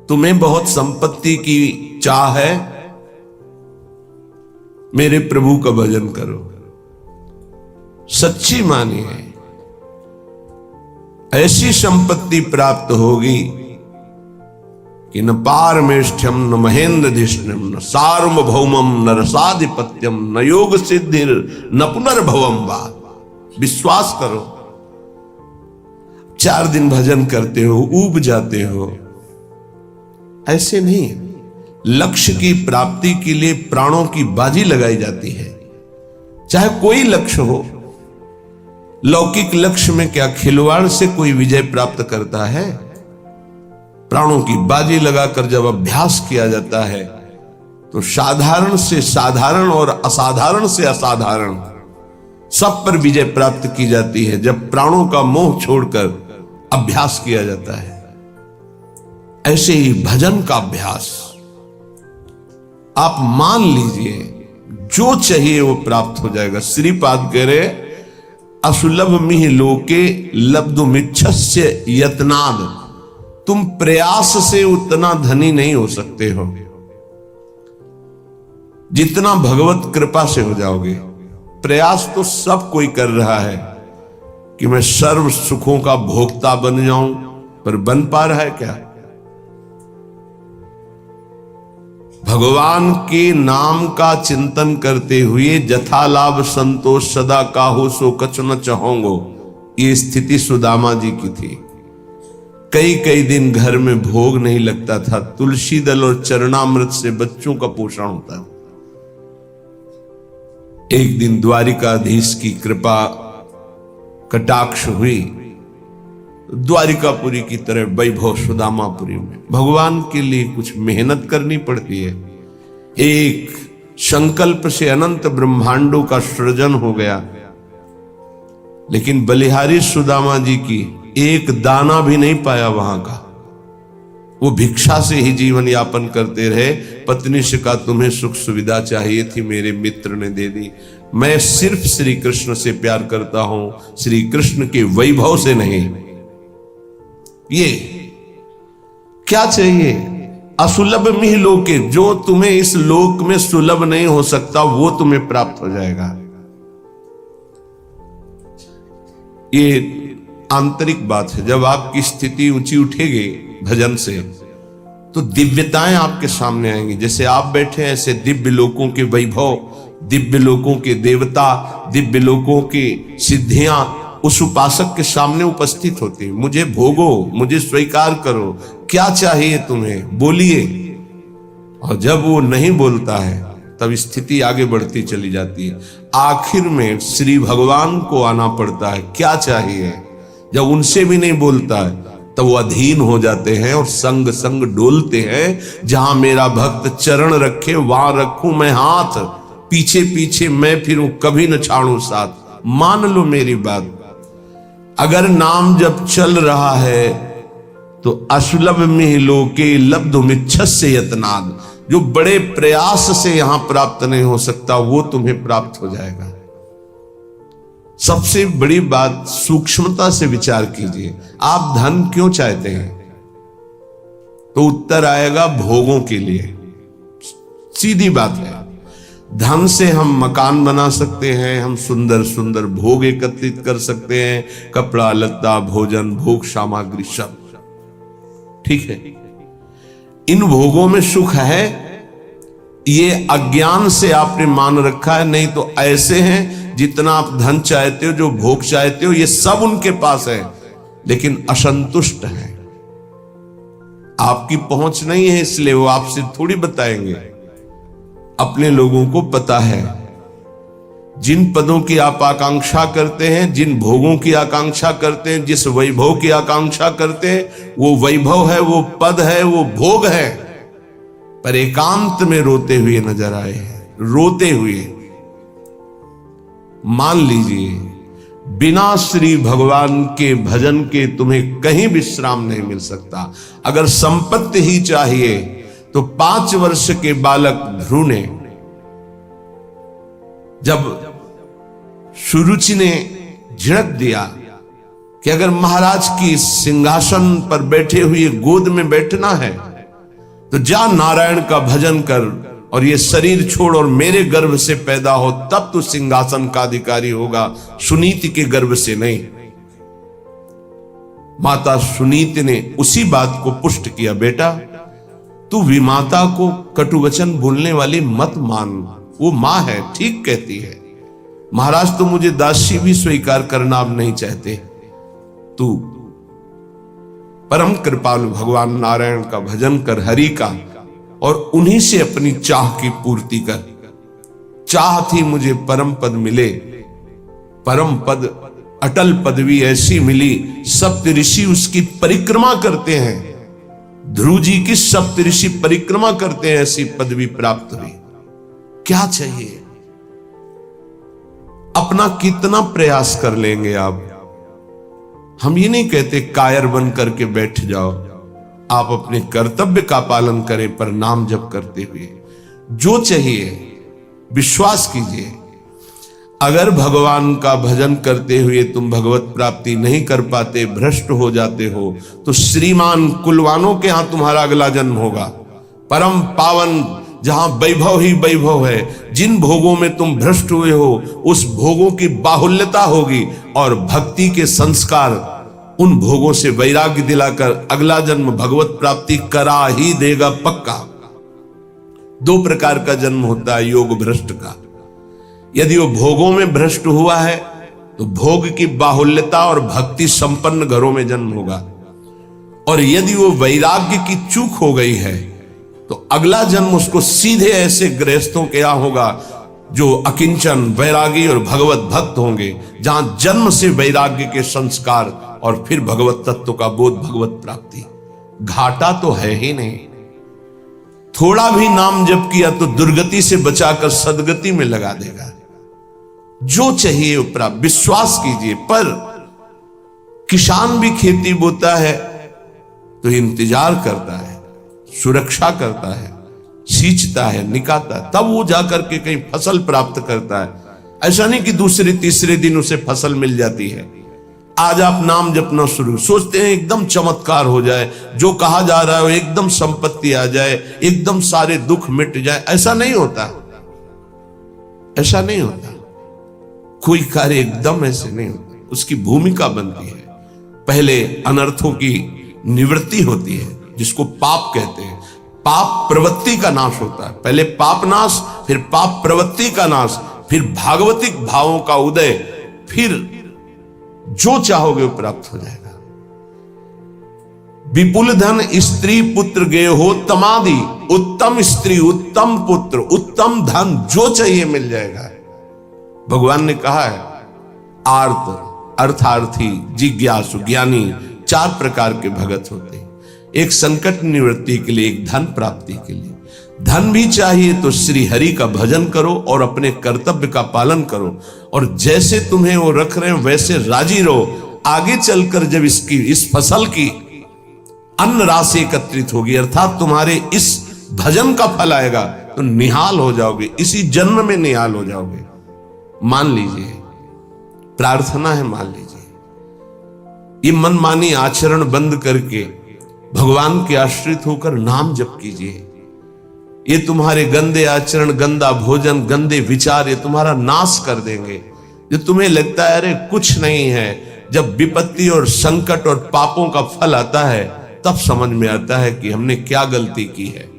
तुम्हें बहुत संपत्ति की चाह है, मेरे प्रभु का भजन करो। सच्ची मानिए, ऐसी संपत्ति प्राप्त होगी कि न पारमेष्ठ्यम न महेंद्रधिष्ण्यम न सार्वभौमम न रसाधिपत्यम न योग सिद्धिर न पुनर्भवम वा। विश्वास करो। 4 दिन भजन करते हो, ऊब जाते हो, ऐसे नहीं। लक्ष्य की प्राप्ति के लिए प्राणों की बाजी लगाई जाती है, चाहे कोई लक्ष्य हो। लौकिक लक्ष्य में क्या खिलवाड़ से कोई विजय प्राप्त करता है? प्राणों की बाजी लगाकर जब अभ्यास किया जाता है तो साधारण से साधारण और असाधारण से असाधारण सब पर विजय प्राप्त की जाती है, जब प्राणों का मोह छोड़कर अभ्यास किया जाता है। ऐसे ही भजन का अभ्यास आप मान लीजिए, जो चाहिए वो प्राप्त हो जाएगा। श्रीपाद कह रहे, असुलभ मिह लोके लब्धुमिच्छस्य यत्नाद। तुम प्रयास से उतना धनी नहीं हो सकते हो जितना भगवत कृपा से हो जाओगे। प्रयास तो सब कोई कर रहा है कि मैं सर्व सुखों का भोक्ता बन जाऊं, पर बन पा रहा है क्या? भगवान के नाम का चिंतन करते हुए जथा लाभ संतोष सदा काहू सो कछु न चाहोंगो, ये स्थिति सुदामा जी की थी। कई कई दिन घर में भोग नहीं लगता था, तुलसी दल और चरणामृत से बच्चों का पोषण होता था। एक दिन द्वारिकाधीश की कृपा कटाक्ष हुई, द्वारिकापुरी की तरह वैभव सुदामापुरी में। भगवान के लिए कुछ मेहनत करनी पड़ती है। एक संकल्प से अनंत ब्रह्मांडों का सृजन हो गया, लेकिन बलिहारी सुदामा जी की एक दाना भी नहीं पाया वहां का। वो भिक्षा से ही जीवन यापन करते रहे। पत्नी से कहा, तुम्हें सुख सुविधा चाहिए थी, मेरे मित्र ने दे दी। मैं सिर्फ श्री कृष्ण से प्यार करता हूं, श्री कृष्ण के वैभव से नहीं। ये क्या चाहिए? असुलभ मिह लोके, जो तुम्हें इस लोक में सुलभ नहीं हो सकता वो तुम्हें प्राप्त हो जाएगा। ये आंतरिक बात है। जब आपकी स्थिति ऊंची उठेगी भजन से, तो दिव्यताएं आपके सामने आएंगी। जैसे आप बैठे हैं, ऐसे दिव्य लोकों के वैभव, दिव्य लोकों के देवता, दिव्य लोकों की सिद्धियां उस उपासक के सामने उपस्थित होती है। मुझे भोगो, मुझे स्वीकार करो, क्या चाहिए तुम्हें, बोलिए। और जब वो नहीं बोलता है तब स्थिति आगे बढ़ती चली जाती है। आखिर में श्री भगवान को आना पड़ता है, क्या चाहिए। जब उनसे भी नहीं बोलता है तब वो अधीन हो जाते हैं और संग संग डोलते हैं। जहां मेरा भक्त चरण रखे वहां रखूं मैं हाथ, पीछे पीछे मैं फिरूं कभी न छाड़ू साथ। मान लो मेरी बात, अगर नाम जब चल रहा है तो असुलभ मिह लोके लब्धुमिच्छस्य यत्नाद। जो बड़े प्रयास से यहां प्राप्त नहीं हो सकता वो तुम्हें प्राप्त हो जाएगा। सबसे बड़ी बात, सूक्ष्मता से विचार कीजिए। आप धन क्यों चाहते हैं? तो उत्तर आएगा भोगों के लिए। सीधी बात है। धन से हम मकान बना सकते हैं, हम सुंदर सुंदर भोग एकत्रित कर सकते हैं, कपड़ा लत्ता भोजन भोग सामग्री सब ठीक है। इन भोगों में सुख है, ये अज्ञान से आपने मान रखा है। नहीं तो ऐसे हैं, जितना आप धन चाहते हो, जो भोग चाहते हो, ये सब उनके पास है, लेकिन असंतुष्ट है। आपकी पहुंच नहीं है, इसलिए वो आपसे थोड़ी बताएंगे। अपने लोगों को पता है, जिन पदों की आप आकांक्षा करते हैं, जिन भोगों की आकांक्षा करते हैं, जिस वैभव की आकांक्षा करते हैं, वो वैभव है, वो पद है, वो भोग है, पर एकांत में रोते हुए नजर आए हैं। रोते हुए मान लीजिए, बिना श्री भगवान के भजन के तुम्हें कहीं विश्राम नहीं मिल सकता। अगर संपत्ति ही चाहिए तो 5 वर्ष के बालक ध्रुव ने, जब सुरुचि ने झिड़क दिया कि अगर महाराज की सिंहासन पर बैठे हुए गोद में बैठना है तो जा नारायण का भजन कर और ये शरीर छोड़ और मेरे गर्भ से पैदा हो, तब तू सिंहासन का अधिकारी होगा, सुनीति के गर्भ से नहीं। माता सुनीति ने उसी बात को पुष्ट किया, बेटा तू विमाता को कटुवचन बोलने वाली मत मान, वो मां है, ठीक कहती है। महाराज तो मुझे दासी भी स्वीकार करना अब नहीं चाहते। तू परम कृपालु भगवान नारायण का भजन कर, हरि का, और उन्हीं से अपनी चाह की पूर्ति कर। चाह थी मुझे परम पद मिले, परम पद अटल पदवी ऐसी मिली, सप्त ऋषि उसकी परिक्रमा करते हैं। ध्रुव जी की सप्त ऋषि परिक्रमा करते हैं, ऐसी पदवी प्राप्त हुई। क्या चाहिए? अपना कितना प्रयास कर लेंगे आप? हम ये नहीं कहते कायर बन करके बैठ जाओ, आप अपने कर्तव्य का पालन करें, पर नाम जप करते हुए जो चाहिए विश्वास कीजिए। अगर भगवान का भजन करते हुए तुम भगवत प्राप्ति नहीं कर पाते, भ्रष्ट हो जाते हो, तो श्रीमान कुलवानों के यहां तुम्हारा अगला जन्म होगा। परम पावन जहां वैभव ही वैभव है, जिन भोगों में तुम भ्रष्ट हुए हो उस भोगों की बाहुल्यता होगी, और भक्ति के संस्कार उन भोगों से वैराग्य दिलाकर अगला जन्म भगवत प्राप्ति करा ही देगा पक्का। दो प्रकार का जन्म होता है योग भ्रष्ट का। यदि वो भोगों में भ्रष्ट हुआ है तो भोग की बाहुल्यता और भक्ति संपन्न घरों में जन्म होगा, और यदि वो वैराग्य की चूक हो गई है तो अगला जन्म उसको सीधे ऐसे गृहस्थों के यहां होगा जो अकिंचन वैरागी और भगवत भक्त होंगे, जहां जन्म से वैराग्य के संस्कार और फिर भगवत तत्व का बोध, भगवत प्राप्ति। घाटा तो है ही नहीं। थोड़ा भी नाम जप किया तो दुर्गति से बचाकर सदगति में लगा देगा। जो चाहिए उपरा विश्वास कीजिए। पर किसान भी खेती बोता है तो इंतजार करता है, सुरक्षा करता है, सींचता है, निकालता है, तब वो जाकर के कहीं फसल प्राप्त करता है। ऐसा नहीं कि दूसरे तीसरे दिन उसे फसल मिल जाती है। आज आप नाम जपना शुरू, सोचते हैं एकदम चमत्कार हो जाए, जो कहा जा रहा है एकदम संपत्ति आ जाए, एकदम सारे दुख मिट जाए। ऐसा नहीं होता, ऐसा नहीं होता। कोई कार्य एकदम ऐसे नहीं होता, उसकी भूमिका बनती है। पहले अनर्थों की निवृत्ति होती है, जिसको पाप कहते हैं। पाप प्रवृत्ति का नाश होता है। पहले पाप नाश, फिर पाप प्रवृत्ति का नाश, फिर भागवतिक भावों का उदय, फिर जो चाहोगे वो प्राप्त हो जाएगा। विपुल धन स्त्री पुत्र गे हो तमादि, उत्तम स्त्री, उत्तम पुत्र, उत्तम धन, जो चाहिए मिल जाएगा। भगवान ने कहा है आर्त, अर्थार्थी, जिज्ञासु, ज्ञानी, चार प्रकार के भगत होते हैं। एक संकट निवृत्ति के लिए, एक धन प्राप्ति के लिए। धन भी चाहिए तो श्री हरि का भजन करो और अपने कर्तव्य का पालन करो, और जैसे तुम्हें वो रख रहे हैं वैसे राजी रहो। आगे चलकर जब इस फसल की अन्न राशि एकत्रित होगी, अर्थात तुम्हारे इस भजन का फल आएगा, तो निहाल हो जाओगे, इसी जन्म में निहाल हो जाओगे। मान लीजिए, प्रार्थना है, मान लीजिए। ये मनमानी आचरण बंद करके भगवान के आश्रित होकर नाम जप कीजिए। ये तुम्हारे गंदे आचरण, गंदा भोजन, गंदे विचार, ये तुम्हारा नाश कर देंगे। जो तुम्हें लगता है अरे कुछ नहीं है, जब विपत्ति और संकट और पापों का फल आता है तब समझ में आता है कि हमने क्या गलती की है।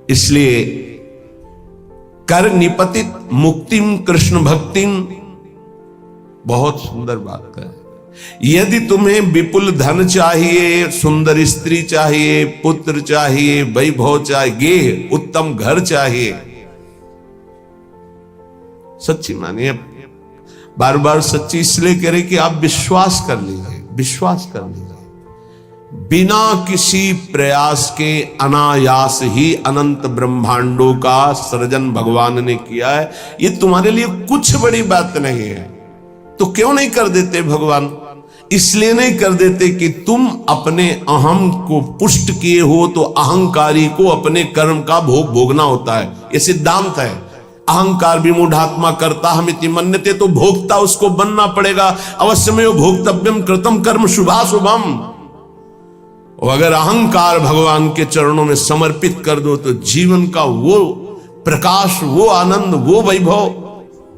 इसलिए कर निपतित मुक्तिम कृष्ण भक्तिम, बहुत सुंदर बात है। यदि तुम्हें विपुल धन चाहिए, सुंदर स्त्री चाहिए, पुत्र चाहिए, वैभव चाहिए, उत्तम घर चाहिए, सच्ची मानिए, बार बार सच्ची इसलिए कह रहे कि आप विश्वास कर लीजिए, विश्वास कर लीजिए। बिना किसी प्रयास के अनायास ही अनंत ब्रह्मांडों का सृजन भगवान ने किया है। ये तुम्हारे लिए कुछ बड़ी बात नहीं है, तो क्यों नहीं कर देते भगवान? इसलिए नहीं कर देते कि तुम अपने अहम को पुष्ट किए हो, तो अहंकारी को अपने कर्म का भोग भोगना होता है। यह सिद्धांत है। अहंकार विमूढ़ात्मा कर्ता हमिति मन्यते, तो भोगता उसको बनना पड़ेगा। अवश्य में भोक्तव्यम कृतम कर्म शुभाशुभम। और अगर अहंकार भगवान के चरणों में समर्पित कर दो तो जीवन का वो प्रकाश, वो आनंद, वो वैभव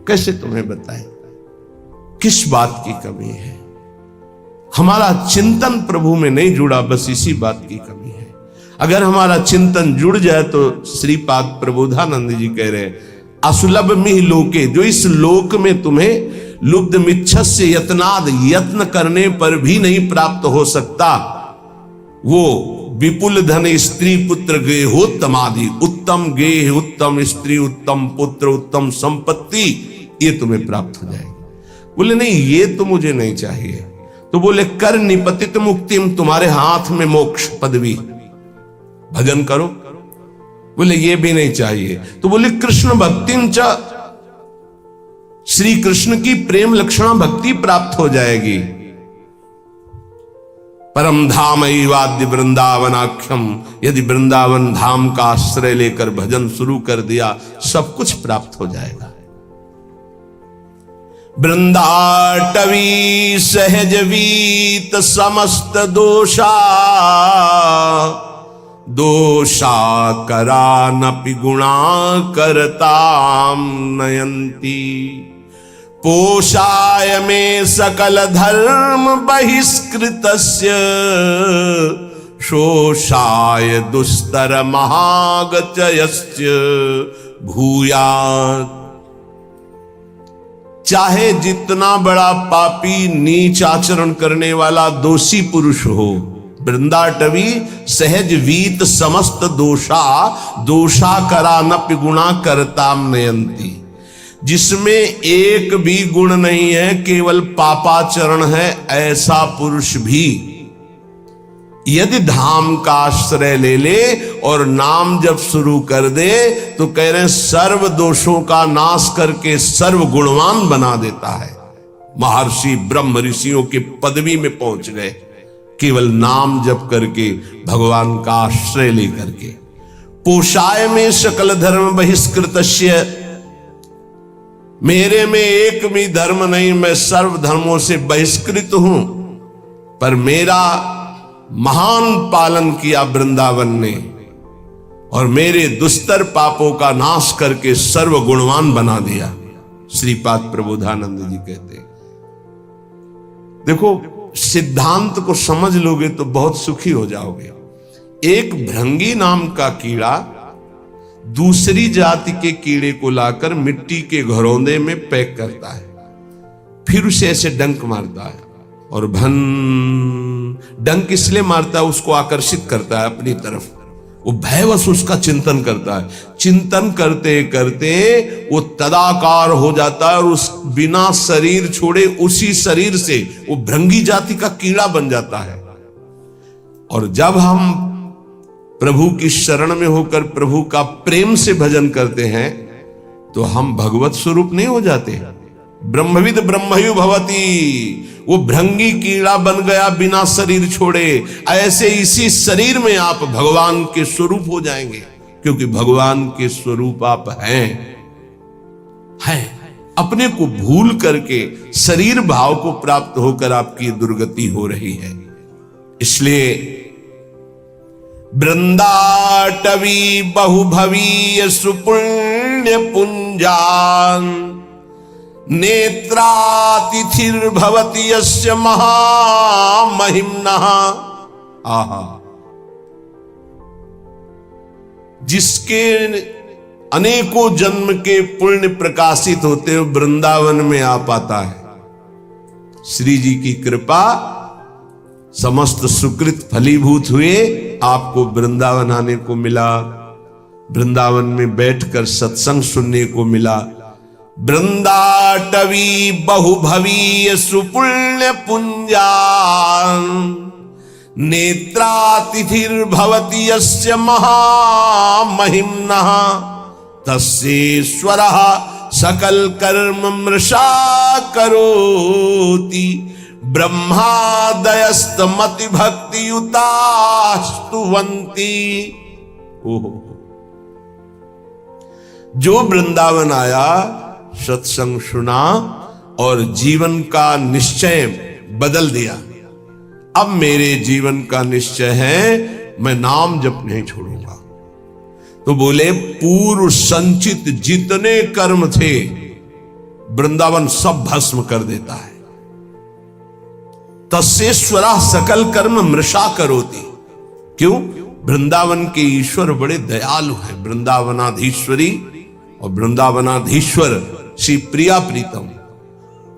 कैसे तुम्हें बताएं? किस बात की कमी है? हमारा चिंतन प्रभु में नहीं जुड़ा, बस इसी बात की कमी है। अगर हमारा चिंतन जुड़ जाए तो श्रीपाद प्रबोधानंद जी कह रहे हैं, असुलभ मिह लोके, जो इस लोक में तुम्हें लुब्ध मिच्छस्य यत्नाद, यत्न करने पर भी नहीं प्राप्त हो सकता, वो विपुल धन स्त्री पुत्र गेहोत्तम आदि, उत्तम गेह, उत्तम स्त्री, उत्तम पुत्र, उत्तम संपत्ति, ये तुम्हें प्राप्त हो जाएगी। बोले नहीं, ये तो मुझे नहीं चाहिए। तो बोले कर निपतित मुक्तिम, तुम्हारे हाथ में मोक्ष पदवी, भजन करो। बोले ये भी नहीं चाहिए। तो बोले कृष्ण भक्तिं च, श्री कृष्ण की प्रेम लक्षणा भक्ति प्राप्त हो जाएगी। परम धाम वाद्य वृंदावनाख्यम, यदि वृंदावन धाम का आश्रय लेकर भजन शुरू कर दिया, सब कुछ प्राप्त हो जाएगा। वृंदाटवी सहज वीत समस्त दोषा, दोषा करानपि गुणा करताम नयंती, पोषाय में सकल धर्म बहिष्कृतस्य, शोषाय दुस्तर महागचयस्य भूयात्। चाहे जितना बड़ा पापी, नीच आचरण करने वाला दोषी पुरुष हो, वृंदाटवी सहज वीत समस्त दोषा, दोषा करानपि गुणा करताम नयंती, जिसमें एक भी गुण नहीं है, केवल पापाचरण है, ऐसा पुरुष भी यदि धाम का आश्रय ले ले और नाम जब शुरू कर दे, तो कह रहे हैं सर्व दोषों का नाश करके सर्व गुणवान बना देता है। महर्षि ब्रह्म ऋषियों के पदवी में पहुंच गए, केवल नाम जप करके, भगवान का आश्रय लेकर के। पोषाय में सकल धर्म बहिष्कृतस्य, मेरे में एक भी धर्म नहीं, मैं सर्व धर्मों से बहिष्कृत हूं, पर मेरा महान पालन किया वृंदावन ने और मेरे दुस्तर पापों का नाश करके सर्व गुणवान बना दिया। श्रीपाद प्रबोधानंद जी कहते, देखो सिद्धांत को समझ लोगे तो बहुत सुखी हो जाओगे। एक भृंगी नाम का कीड़ा दूसरी जाति के कीड़े को लाकर मिट्टी के घरौंदे में पैक करता है, फिर उसे ऐसे डंक मारता है, और भन डंक इसलिए मारता है, उसको आकर्षित करता है अपनी तरफ, वो भयवश उसका चिंतन करता है। चिंतन करते करते वो तदाकार हो जाता है और उस बिना शरीर छोड़े उसी शरीर से वो भृंगी जाति का कीड़ा बन जाता है। और जब हम प्रभु की शरण में होकर प्रभु का प्रेम से भजन करते हैं तो हम भगवत स्वरूप नहीं हो जाते। ब्रह्मविद ब्रह्मयु भवति, वो भृंगी कीड़ा बन गया बिना शरीर छोड़े, ऐसे इसी शरीर में आप भगवान के स्वरूप हो जाएंगे, क्योंकि भगवान के स्वरूप आप हैं। अपने को भूल करके शरीर भाव को प्राप्त होकर आपकी दुर्गति हो रही है। इसलिए वृंदाटवी बहुभवीय सुपुण्य पुंजान, नेत्रातिथिर्भवति यस्य महामहिम्नः। आहा, जिसके अनेकों जन्म के पुण्य प्रकाशित होते हुए वृंदावन में आ पाता है। श्री जी की कृपा, समस्त सुकृत फलीभूत हुए, आपको वृंदावन आने को मिला, वृंदावन में बैठकर सत्संग सुनने को मिला। वृंदाटवी बहुभवीय सुपुण्य पुंजान, नेत्रातिथिर्भवति यस्य महामहिम्नः, तस्येश्वरः सकल कर्म मृषा करोति, ब्रह्मादयस्तमति भक्ति युतास्तुवन्ति। ओहो, जो वृंदावन आया, सत्संग सुना और जीवन का निश्चय बदल दिया, अब मेरे जीवन का निश्चय है, मैं नाम जप नहीं छोड़ूंगा। तो बोले पूर्व संचित जितने कर्म थे वृंदावन सब भस्म कर देता है। तस्येश्वरा सकल कर्म मृषा करोति। क्यों? वृंदावन के ईश्वर बड़े दयालु हैं। वृंदावनाधीश्वरी और वृंदावनाधीश्वर श्री प्रिया प्रीतम,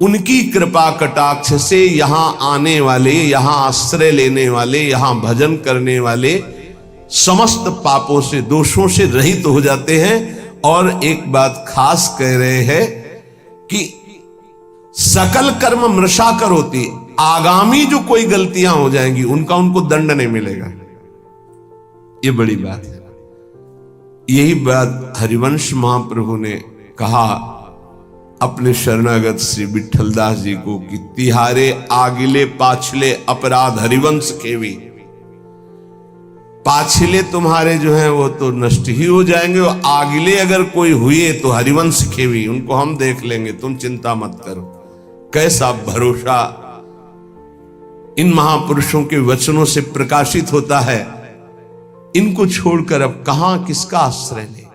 उनकी कृपा कटाक्ष से यहां आने वाले, यहां आश्रय लेने वाले, यहां भजन करने वाले समस्त पापों से, दोषों से रहित हो जाते हैं। और एक बात खास कह रहे हैं कि सकल कर्म मृषा करोति, आगामी जो कोई गलतियां हो जाएंगी उनका उनको दंड नहीं मिलेगा। ये बड़ी बात है। यही बात हरिवंश महाप्रभु ने कहा अपने शरणागत श्री विठलदास जी को कि तिहारे आगिले पाछले अपराध हरिवंश के भी। पाछले तुम्हारे जो हैं वो तो नष्ट ही हो जाएंगे, और आगिले अगर कोई हुए तो हरिवंश के भी, उनको हम देख लेंगे, तुम चिंता मत करो। कैसा भरोसा इन महापुरुषों के वचनों से प्रकाशित होता है। इनको छोड़कर अब कहां किसका आश्रय ले।